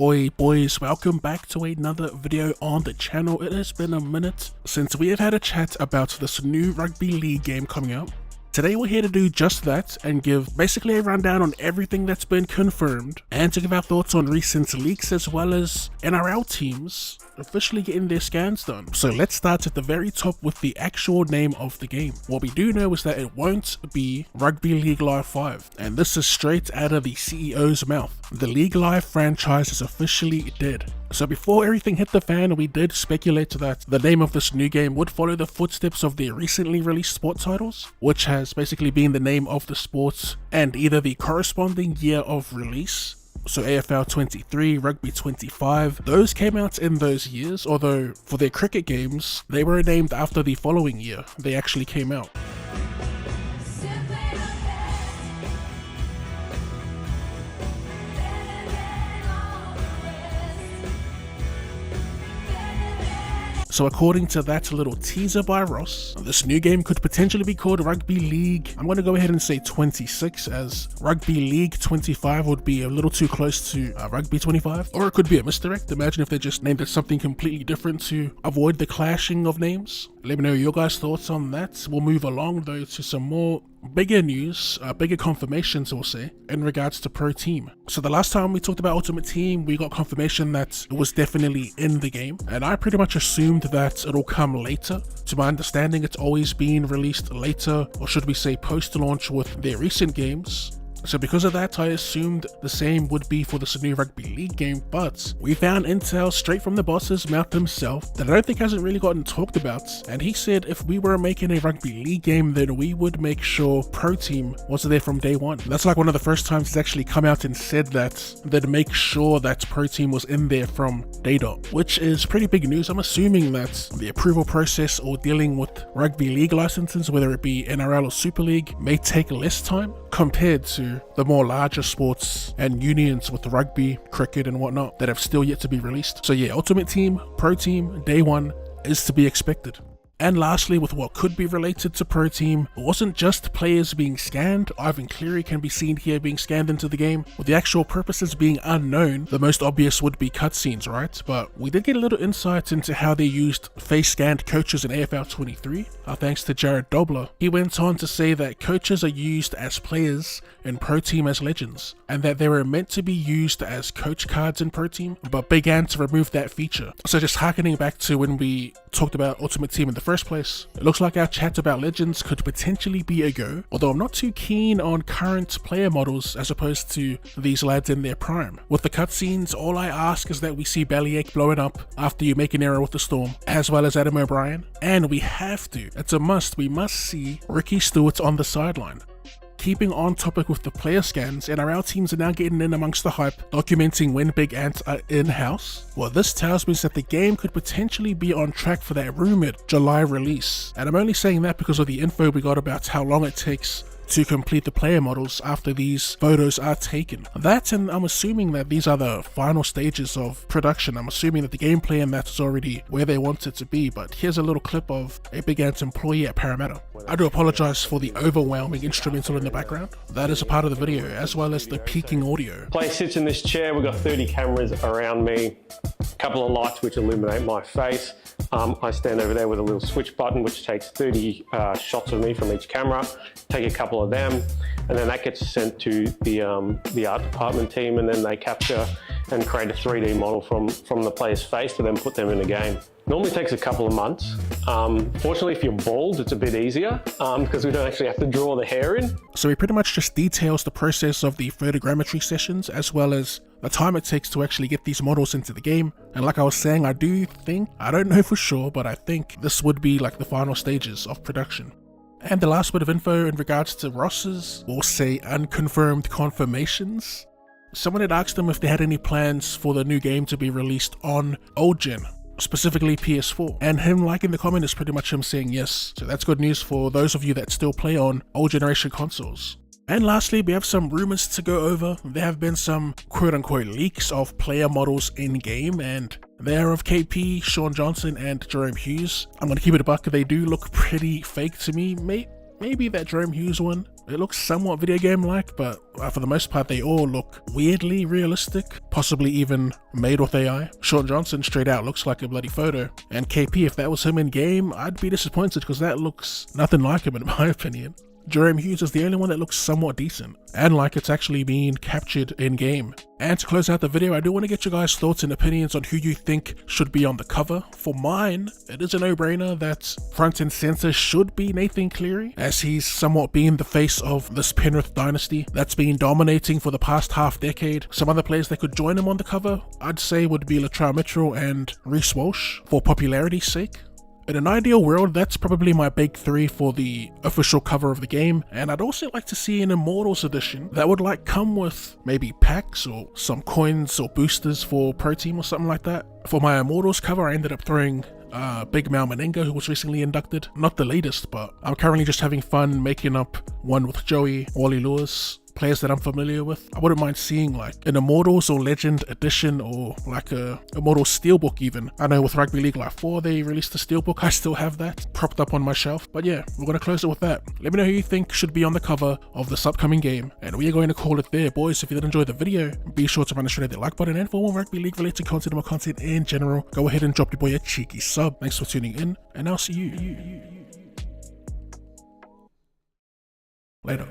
Oi boys, welcome back to another video on the channel. It has been a minute since we have had a chat about this new rugby league game coming out. Today we're here to do just that and give basically a rundown on everything that's been confirmed and to give our thoughts on recent leaks as well as NRL teams officially getting their scans done. So let's start at the very top with the actual name of the game. What we do know is that it won't be Rugby League Live 5, and this is straight out of the CEO's mouth. The League Live franchise is officially dead. So before everything hit the fan, we did speculate that the name of this new game would follow the footsteps of the recently released sport titles, which has basically been the name of the sports and either the corresponding year of release. So AFL 23, Rugby 25, those came out in those years, although for their cricket games, they were named after the following year they actually came out. So according to that little teaser by Ross, this new game could potentially be called Rugby League. I'm going to go ahead and say 26, as Rugby League 25 would be a little too close to Rugby 25. Or it could be a misdirect. Imagine if they just named it something completely different to avoid the clashing of names. Let me know your guys' thoughts on that. We'll move along though to some more bigger news, bigger confirmations we'll say, in regards to Pro Team. So the last time we talked about Ultimate Team, we got confirmation that it was definitely in the game, and I pretty much assumed that it'll come later. To my understanding, it's always been released later, or should we say post-launch with their recent games. So because of that, I assumed the same would be for this new Rugby League game, but we found intel straight from the boss's mouth himself that I don't think hasn't really gotten talked about, and he said if we were making a Rugby League game, then we would make sure Pro Team was there from day one. That's like one of the first times he's actually come out and said that they'd make sure that Pro Team was in there from day dot, which is pretty big news. I'm assuming that the approval process or dealing with Rugby League licenses, whether it be NRL or Super League, may take less time compared to the more larger sports and unions with rugby, cricket and whatnot that have still yet to be released. So yeah, Ultimate Team, Pro Team, day one is to be expected. And lastly, with what could be related to Pro Team, it wasn't just players being scanned. Ivan Cleary can be seen here being scanned into the game, with the actual purposes being unknown. The most obvious would be cutscenes, right? But we did get a little insight into how they used face-scanned coaches in AFL 23, thanks to Jared Dobler. He went on to say that coaches are used as players in Pro Team as legends, and that they were meant to be used as coach cards in Pro Team, but began to remove that feature. So just harkening back to when we talked about Ultimate Team in the first place, it looks like our chat about legends could potentially be a go, although I'm not too keen on current player models as opposed to these lads in their prime. With the cutscenes, all I ask is that we see Bellyache blowing up after you make an error with the Storm, as well as Adam O'Brien, and we have to, it's a must, we must see Ricky Stewart on the sideline. Keeping on topic with the player scans, NRL teams are now getting in amongst the hype, documenting when big ants are in-house. Well, this tells me that the game could potentially be on track for that rumored July release. And I'm only saying that because of the info we got about how long it takes to complete the player models after these photos are taken. That, and I'm assuming that these are the final stages of production. I'm assuming that the gameplay and that is already where they want it to be, but here's a little clip of a Big Ant employee at Parramatta. I do apologize for the overwhelming instrumental in the background. That is a part of the video, as well as the peaking audio. Player sits in this chair, we've got 30 cameras around me, a couple of lights which illuminate my face. I stand over there with a little switch button which takes 30 shots of me from each camera, take a couple of them, and then that gets sent to the art department team, and then they capture and create a 3D model from the player's face to then put them in the game. Normally takes a couple of months. Fortunately, if you're bald, it's a bit easier because we don't actually have to draw the hair in. So he pretty much just details the process of the photogrammetry sessions as well as the time it takes to actually get these models into the game. And like I was saying, I don't know for sure, but I think this would be like the final stages of production. And the last bit of info in regards to Ross's, we'll say unconfirmed confirmations. Someone had asked them if they had any plans for the new game to be released on old gen, specifically PS4, and him liking the comment is pretty much him saying yes. So that's good news for those of you that still play on old generation consoles. And lastly, we have some rumors to go over. There have been some quote-unquote leaks of player models in-game, and they are of KP, Sean Johnson, and Jerome Hughes. I'm gonna keep it a buck, they do look pretty fake to me. Maybe that Jerome Hughes one It looks somewhat video game-like, but for the most part they all look weirdly realistic, possibly even made with AI. Sean Johnson straight out looks like a bloody photo, and KP, if that was him in game, I'd be disappointed because that looks nothing like him in my opinion. Jerome Hughes is the only one that looks somewhat decent, and like it's actually being captured in game. And to close out the video, I do want to get your guys' thoughts and opinions on who you think should be on the cover. For mine, it is a no-brainer that front and center should be Nathan Cleary, as he's somewhat been the face of this Penrith dynasty that's been dominating for the past half decade. Some other players that could join him on the cover, I'd say would be Latrell Mitchell and Reece Walsh, for popularity's sake. In an ideal world, that's probably my big three for the official cover of the game, and I'd also like to see an Immortals edition that would like come with maybe packs or some coins or boosters for Pro Team or something like that. For my Immortals cover, I ended up throwing Big Mal Meninga, who was recently inducted. Not the latest, but I'm currently just having fun making up one with Joey, Wally Lewis, players that I'm familiar with. I wouldn't mind seeing like an Immortals or Legend edition, or like a Immortals Steelbook even. I know with Rugby League Live 4 they released a Steelbook. I still have that propped up on my shelf. But yeah, we're going to close it with that. Let me know who you think should be on the cover of this upcoming game, and we are going to call it there, boys. If you did enjoy the video, be sure to run straight the like button, and for more Rugby League related content and more content in general, go ahead and drop your boy a cheeky sub. Thanks for tuning in, and I'll see you later.